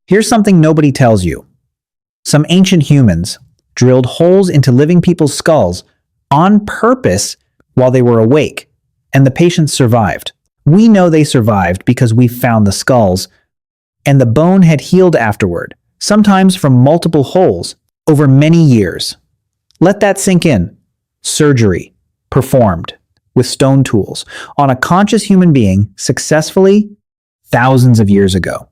Here's something nobody tells you. Some ancient humans drilled holes into living people's skulls on purpose while they were awake, and the patients survived. We know they survived because we found the skulls, and the bone had healed afterward, sometimes from multiple holes over many years. Let that sink in. Surgery performed with stone tools on a conscious human being successfully thousands of years ago.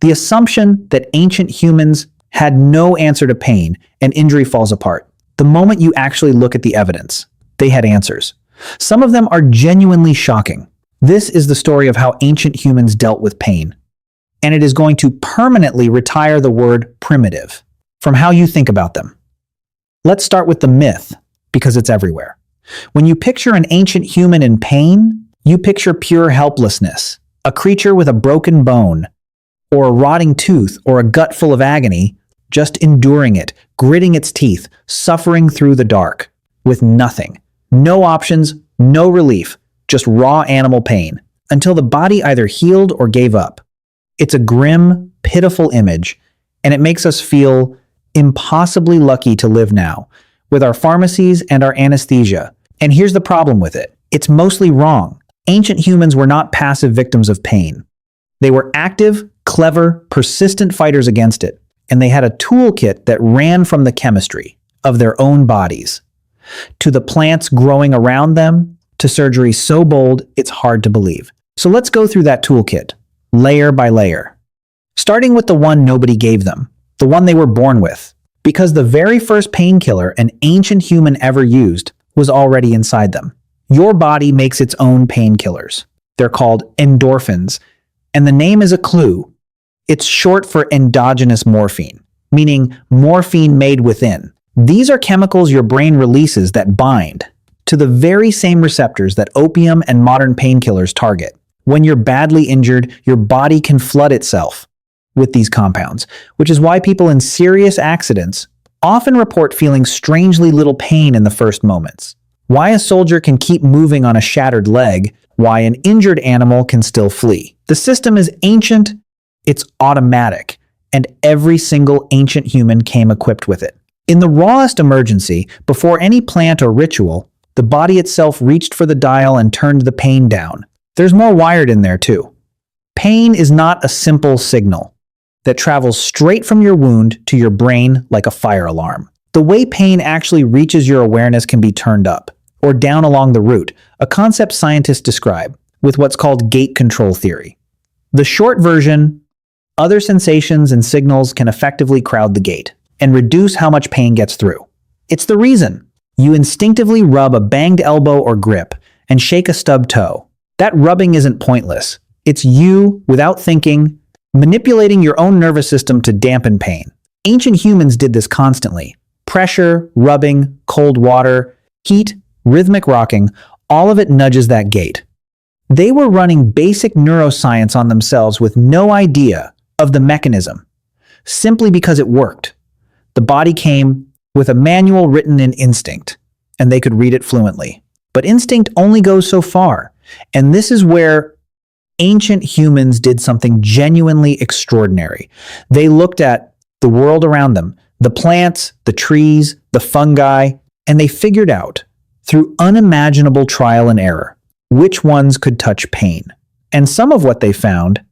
The assumption that ancient humans had no answer to pain and injury falls apart. The moment you actually look at the evidence, they had answers. Some of them are genuinely shocking. This is the story of how ancient humans dealt with pain, and it is going to permanently retire the word primitive from how you think about them. Let's start with the myth, because it's everywhere. When you picture an ancient human in pain, you picture pure helplessness, a creature with a broken bone, or a rotting tooth, or a gut full of agony, just enduring it, gritting its teeth, suffering through the dark, with nothing. No options, no relief, just raw animal pain, until the body either healed or gave up. It's a grim, pitiful image, and it makes us feel impossibly lucky to live now, with our pharmacies and our anesthesia. And here's the problem with it. It's mostly wrong. Ancient humans were not passive victims of pain. They were active, clever, persistent fighters against it, and they had a toolkit that ran from the chemistry of their own bodies to the plants growing around them, to surgery so bold it's hard to believe. So let's go through that toolkit, layer by layer, starting with the one nobody gave them, the one they were born with, because the very first painkiller an ancient human ever used was already inside them. Your body makes its own painkillers. They're called endorphins, and the name is a clue. It's short for endogenous morphine, meaning morphine made within. These are chemicals your brain releases that bind to the very same receptors that opium and modern painkillers target. When you're badly injured, your body can flood itself with these compounds, which is why people in serious accidents often report feeling strangely little pain in the first moments. Why a soldier can keep moving on a shattered leg, why an injured animal can still flee. The system is ancient, it's automatic, and every single ancient human came equipped with it. In the rawest emergency, before any plant or ritual, the body itself reached for the dial and turned the pain down. There's more wired in there too. Pain is not a simple signal that travels straight from your wound to your brain like a fire alarm. The way pain actually reaches your awareness can be turned up or down along the route, a concept scientists describe with what's called gate control theory. The short version, other sensations and signals can effectively crowd the gate and reduce how much pain gets through. It's the reason you instinctively rub a banged elbow or grip and shake a stubbed toe. That rubbing isn't pointless. It's you, without thinking, manipulating your own nervous system to dampen pain. Ancient humans did this constantly. Pressure, rubbing, cold water, heat, rhythmic rocking, all of it nudges that gate. They were running basic neuroscience on themselves with no idea of the mechanism, simply because it worked. The body came with a manual written in instinct, and they could read it fluently. But instinct only goes so far, and this is where ancient humans did something genuinely extraordinary. They looked at the world around them, the plants, the trees, the fungi, and they figured out, through unimaginable trial and error, which ones could touch pain. And some of what they found,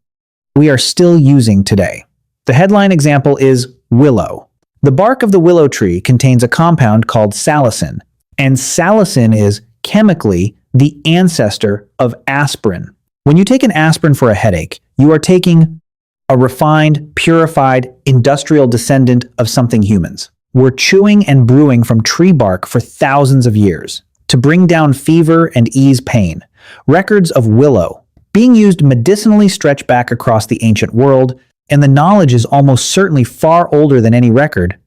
we are still using today. The headline example is willow. The bark of the willow tree contains a compound called salicin, and salicin is chemically the ancestor of aspirin. When you take an aspirin for a headache, you are taking a refined, purified, industrial descendant of something humans were chewing and brewing from tree bark for thousands of years to bring down fever and ease pain. Records of willow being used medicinally stretch back across the ancient world, and the knowledge is almost certainly far older than any record,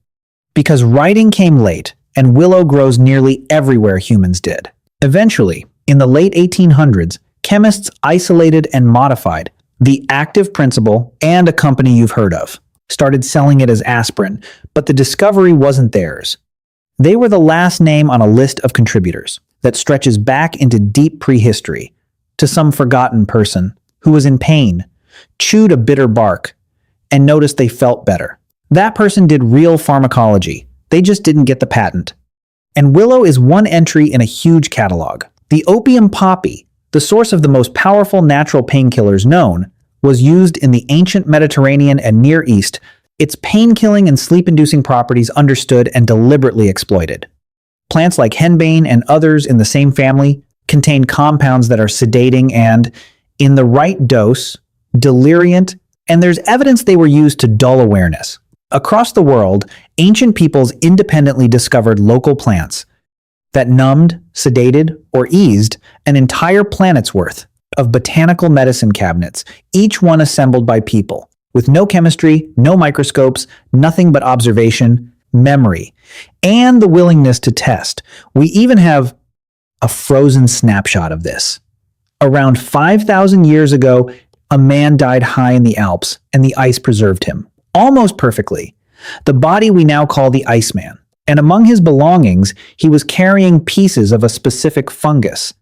because writing came late and willow grows nearly everywhere humans did. Eventually, in the late 1800s, chemists isolated and modified the active principle and a company you've heard of started selling it as aspirin, but the discovery wasn't theirs. They were the last name on a list of contributors that stretches back into deep prehistory to some forgotten person who was in pain, chewed a bitter bark, and noticed they felt better. That person did real pharmacology. They just didn't get the patent. And willow is one entry in a huge catalog. The opium poppy, the source of the most powerful natural painkillers known, was used in the ancient Mediterranean and Near East, its pain-killing and sleep-inducing properties understood and deliberately exploited. Plants like henbane and others in the same family contain compounds that are sedating and, in the right dose, deliriant, and there's evidence they were used to dull awareness. Across the world, ancient peoples independently discovered local plants that numbed, sedated, or eased an entire planet's worth of botanical medicine cabinets, each one assembled by people, with no chemistry, no microscopes, nothing but observation, memory, and the willingness to test. We even have a frozen snapshot of this. Around 5,000 years ago, a man died high in the Alps, and the ice preserved him, almost perfectly. The body we now call the Iceman. And among his belongings, he was carrying pieces of a specific fungus,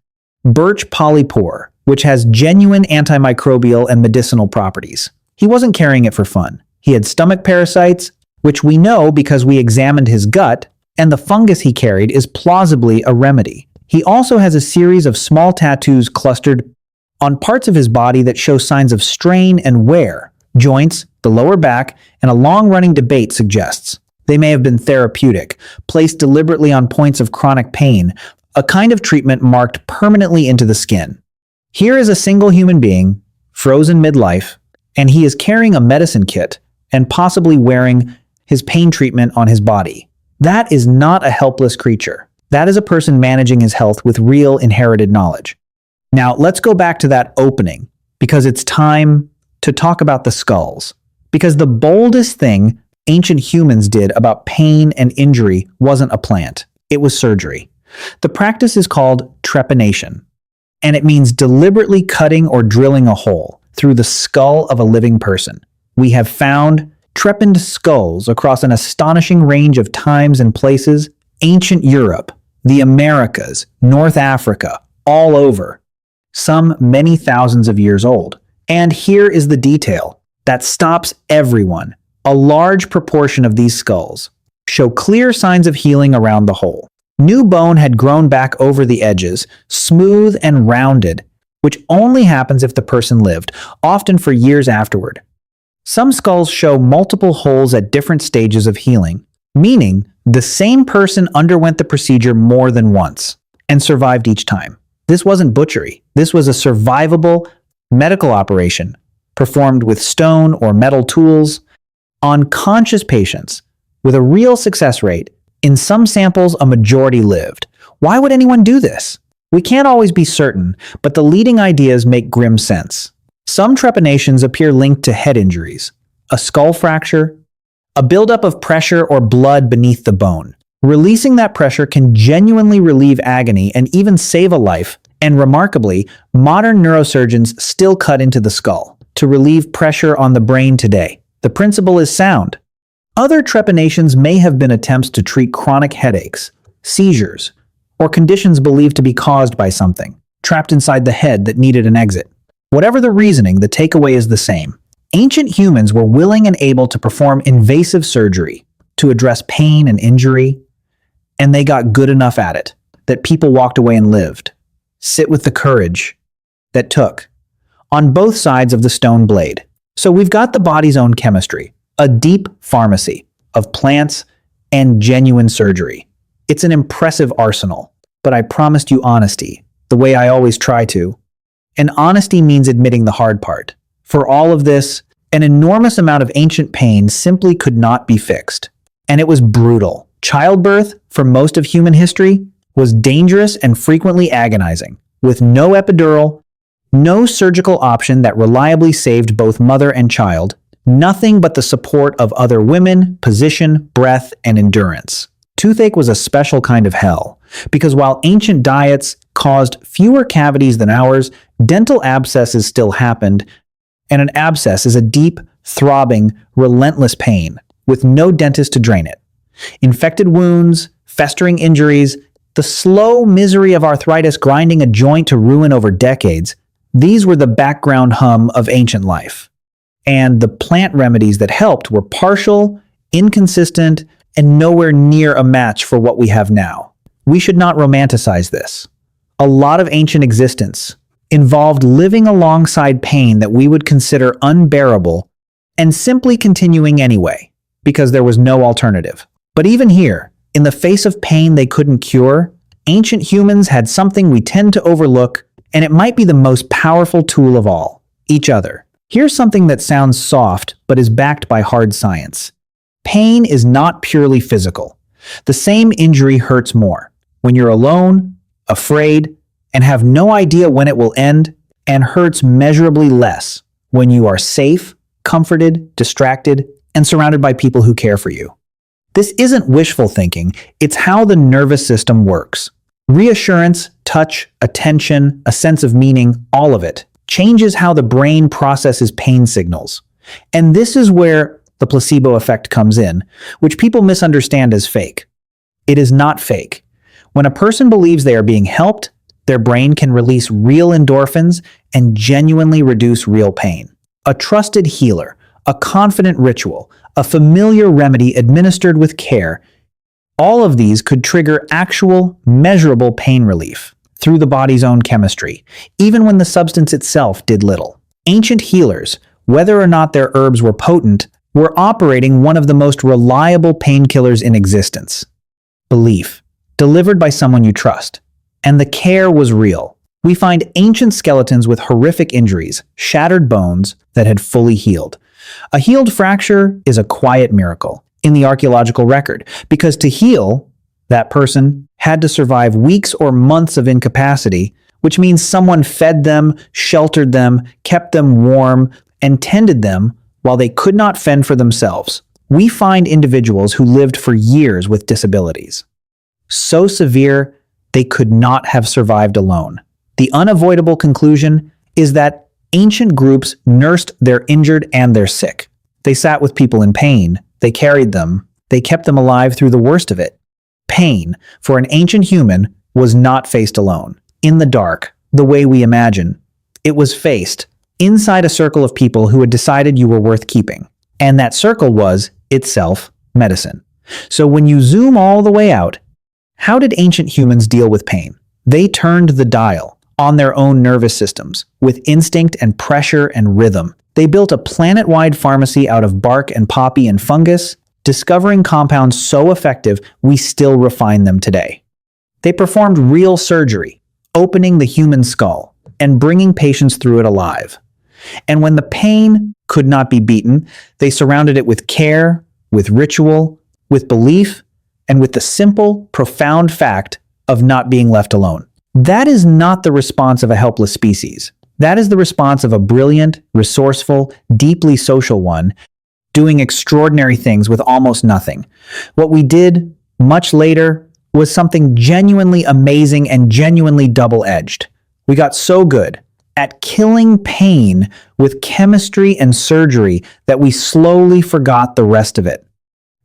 birch polypore, which has genuine antimicrobial and medicinal properties. He wasn't carrying it for fun. He had stomach parasites, which we know because we examined his gut, and the fungus he carried is plausibly a remedy. He also has a series of small tattoos clustered on parts of his body that show signs of strain and wear. Joints, the lower back, and a long-running debate suggests they may have been therapeutic, placed deliberately on points of chronic pain, a kind of treatment marked permanently into the skin. Here is a single human being, frozen midlife, and he is carrying a medicine kit and possibly wearing his pain treatment on his body. That is not a helpless creature. That is a person managing his health with real inherited knowledge. Now, let's go back to that opening, because it's time to talk about the skulls. Because the boldest thing ancient humans did about pain and injury wasn't a plant. It was surgery. The practice is called trepanation, and it means deliberately cutting or drilling a hole through the skull of a living person. We have found trepaned skulls across an astonishing range of times and places: ancient Europe, the Americas, North Africa, all over. Some many thousands of years old. And here is the detail that stops everyone. A large proportion of these skulls show clear signs of healing around the hole. New bone had grown back over the edges, smooth and rounded, which only happens if the person lived, often for years afterward. Some skulls show multiple holes at different stages of healing, meaning the same person underwent the procedure more than once and survived each time. This wasn't butchery. This was a survivable medical operation performed with stone or metal tools on conscious patients with a real success rate. In some samples, a majority lived. Why would anyone do this? We can't always be certain, but the leading ideas make grim sense. Some trepanations appear linked to head injuries, a skull fracture, a buildup of pressure or blood beneath the bone. Releasing that pressure can genuinely relieve agony and even save a life, and remarkably, modern neurosurgeons still cut into the skull to relieve pressure on the brain today. The principle is sound. Other trepanations may have been attempts to treat chronic headaches, seizures, or conditions believed to be caused by something trapped inside the head that needed an exit. Whatever the reasoning, the takeaway is the same. Ancient humans were willing and able to perform invasive surgery to address pain and injury, and they got good enough at it that people walked away and lived. Sit with the courage that took on both sides of the stone blade. So we've got the body's own chemistry, a deep pharmacy of plants and genuine surgery. It's an impressive arsenal, but I promised you honesty, the way I always try to. And honesty means admitting the hard part. For all of this, an enormous amount of ancient pain simply could not be fixed. And it was brutal. Childbirth, for most of human history, was dangerous and frequently agonizing, with no epidural, no surgical option that reliably saved both mother and child, nothing but the support of other women, position, breath, and endurance. Toothache was a special kind of hell, because while ancient diets caused fewer cavities than ours, dental abscesses still happened, and an abscess is a deep, throbbing, relentless pain, with no dentist to drain it. Infected wounds, festering injuries, the slow misery of arthritis grinding a joint to ruin over decades, these were the background hum of ancient life. and the plant remedies that helped were partial, inconsistent, and nowhere near a match for what we have now. We should not romanticize this. A lot of ancient existence involved living alongside pain that we would consider unbearable and simply continuing anyway, because there was no alternative. But even here, in the face of pain they couldn't cure, ancient humans had something we tend to overlook, and it might be the most powerful tool of all: each other. Here's something that sounds soft, but is backed by hard science. Pain is not purely physical. The same injury hurts more when you're alone, afraid, and have no idea when it will end, and hurts measurably less when you are safe, comforted, distracted, and surrounded by people who care for you. This isn't wishful thinking, it's how the nervous system works. Reassurance, touch, attention, a sense of meaning, all of it changes how the brain processes pain signals. And this is where the placebo effect comes in, which people misunderstand as fake. It is not fake. When a person believes they are being helped, their brain can release real endorphins and genuinely reduce real pain. A trusted healer, a confident ritual, a familiar remedy administered with care, all of these could trigger actual, measurable pain relief through the body's own chemistry, even when the substance itself did little. Ancient healers, whether or not their herbs were potent, were operating one of the most reliable painkillers in existence: belief, delivered by someone you trust. And the care was real. We find ancient skeletons with horrific injuries, shattered bones that had fully healed. A healed fracture is a quiet miracle in the archaeological record, because to heal, that person had to survive weeks or months of incapacity, which means someone fed them, sheltered them, kept them warm, and tended them while they could not fend for themselves. We find individuals who lived for years with disabilities so severe they could not have survived alone. The unavoidable conclusion is that ancient groups nursed their injured and their sick. They sat with people in pain, they carried them, they kept them alive through the worst of it. Pain, for an ancient human, was not faced alone, in the dark, the way we imagine. It was faced inside a circle of people who had decided you were worth keeping. And that circle was, itself, medicine. So when you zoom all the way out, how did ancient humans deal with pain? They turned the dial on their own nervous systems, with instinct and pressure and rhythm. They built a planet-wide pharmacy out of bark and poppy and fungus, discovering compounds so effective we still refine them today. They performed real surgery, opening the human skull and bringing patients through it alive. And when the pain could not be beaten, they surrounded it with care, with ritual, with belief, and with the simple, profound fact of not being left alone. That is not the response of a helpless species. That is the response of a brilliant, resourceful, deeply social one, doing extraordinary things with almost nothing. What we did much later was something genuinely amazing and genuinely double-edged. We got so good at killing pain with chemistry and surgery that we slowly forgot the rest of it.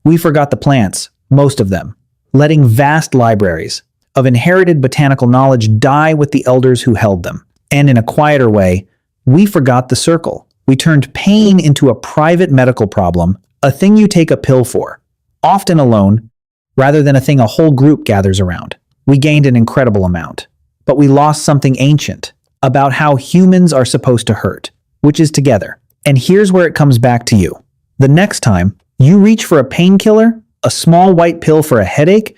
We forgot the plants, most of them, letting vast libraries of inherited botanical knowledge die with the elders who held them. And in a quieter way, we forgot the circle. We turned pain into a private medical problem, a thing you take a pill for, often alone, rather than a thing a whole group gathers around. We gained an incredible amount, but we lost something ancient about how humans are supposed to hurt, which is together. And here's where it comes back to you. The next time you reach for a painkiller, a small white pill for a headache,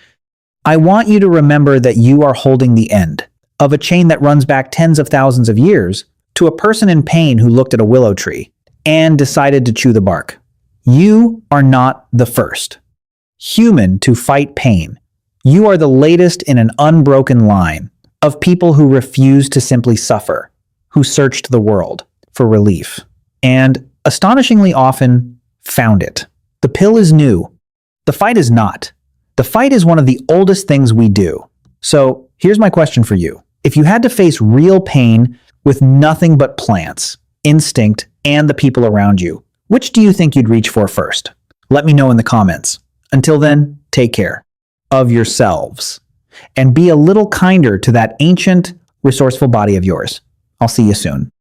I want you to remember that you are holding the end of a chain that runs back tens of thousands of years to a person in pain who looked at a willow tree and decided to chew the bark. You are not the first human to fight pain. You are the latest in an unbroken line of people who refused to simply suffer, who searched the world for relief, and astonishingly often found it. The pill is new. The fight is not. The fight is one of the oldest things we do. So here's my question for you. If you had to face real pain with nothing but plants, instinct, and the people around you, which do you think you'd reach for first? Let me know in the comments. Until then, take care of yourselves and be a little kinder to that ancient, resourceful body of yours. I'll see you soon.